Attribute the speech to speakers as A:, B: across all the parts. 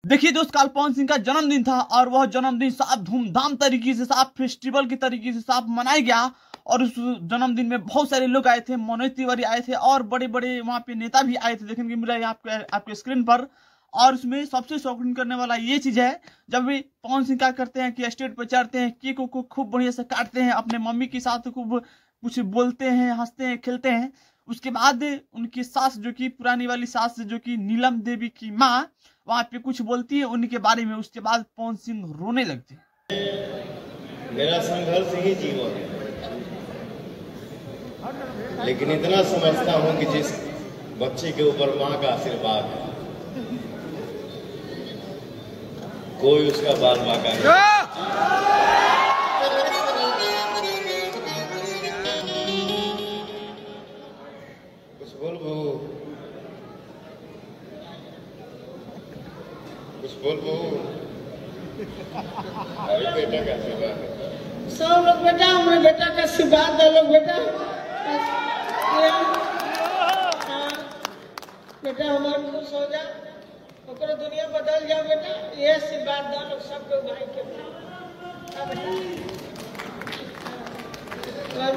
A: देखिए दोस्त, कल पवन सिंह का जन्मदिन था और वह जन्मदिन साफ धूमधाम तरीके से, साफ फेस्टिवल की तरीके से साफ मनाया गया। और उस जन्मदिन में बहुत सारे लोग आए थे, मनोज तिवारी आए थे और बड़े बड़े वहाँ पे नेता भी आए थे, देखने को मिला है आपके स्क्रीन पर। और उसमें सबसे शौकीन करने वाला ये चीज है, जब भी पवन सिंह क्या करते हैं कि स्टेज पर चढ़ते हैं, केक को खूब बढ़िया से काटते हैं, अपने मम्मी के साथ खूब कुछ बोलते हैं, हंसते हैं, खेलते हैं। उसके बाद उनकी सास, जो कि पुरानी वाली सास, जो कि नीलम देवी की माँ, वहां पे कुछ बोलती है उनके बारे में। उसके बाद पवन सिंह रोने लगते हैं।
B: मेरा संघर्ष ही जीवन है, लेकिन इतना समझता हूं कि जिस बच्चे के ऊपर माँ का आशीर्वाद है, कोई उसका बाल बाका नहीं। कुछ बोल बहू, कुछ बोल बहू। अभी बेटा का आशीर्वाद है।
C: सब लोग बेटा, हमारे बेटा का आशीर्वाद दे लो बेटा। बेटा हमारे खुश हो जा, ओकरा दुनिया बदल जाओ बेटा। ये आशीर्वाद दो लोग सबके भाई के।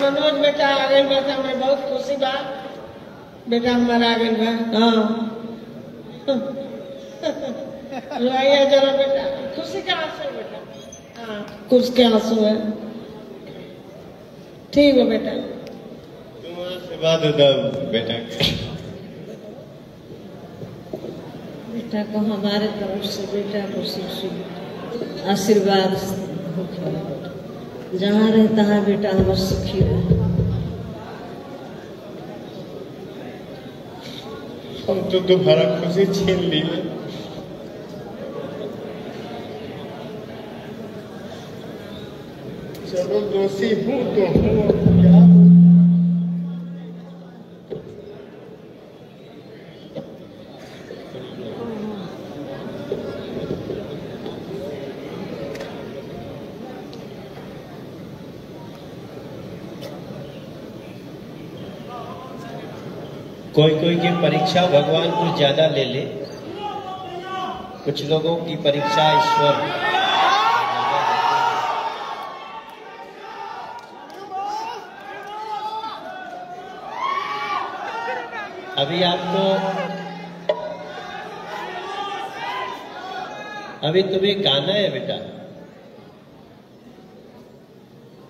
C: मनोज बेटा आ गई बेटा, हमें बहुत खुशी बा। बेटा हमारा आ गई बा। हाँ रोइया जरा बेटा, खुशी का आंसू है बेटा। हाँ खुश के आंसू है। ठीक है बेटा,
B: तुम आशीर्वाद दो बेटा।
C: बेटा को हमारे तरफ से बेटा को सुख आशीर्वाद जहाँ रहता है बेटा हमारा सुखी रहे।
B: हम तो तुम्हारा खुशी छीन ली। चलो दोषी हूँ तो हूँ, क्या
D: कोई कोई की परीक्षा भगवान कुछ ज्यादा ले ले, कुछ लोगों की परीक्षा ईश्वर। अभी आपको, अभी तुम्हें गाना है बेटा,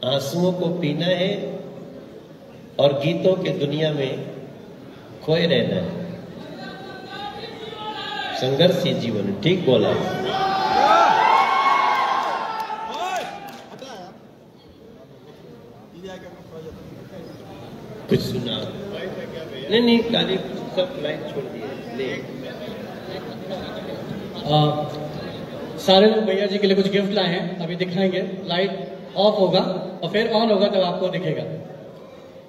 D: आंसुओं को पीना है और गीतों के दुनिया में खोए रहना है। संघर्ष ही जीवन है। ठीक बोला। कुछ सुना नहीं, खाली सब लाइट छोड़ दिए।
E: सारे लोग भैया जी के लिए कुछ गिफ्ट लाए हैं, अभी दिखाएंगे। लाइट ऑफ होगा और फिर ऑन होगा तब आपको दिखेगा।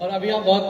E: और अभी आप बहुत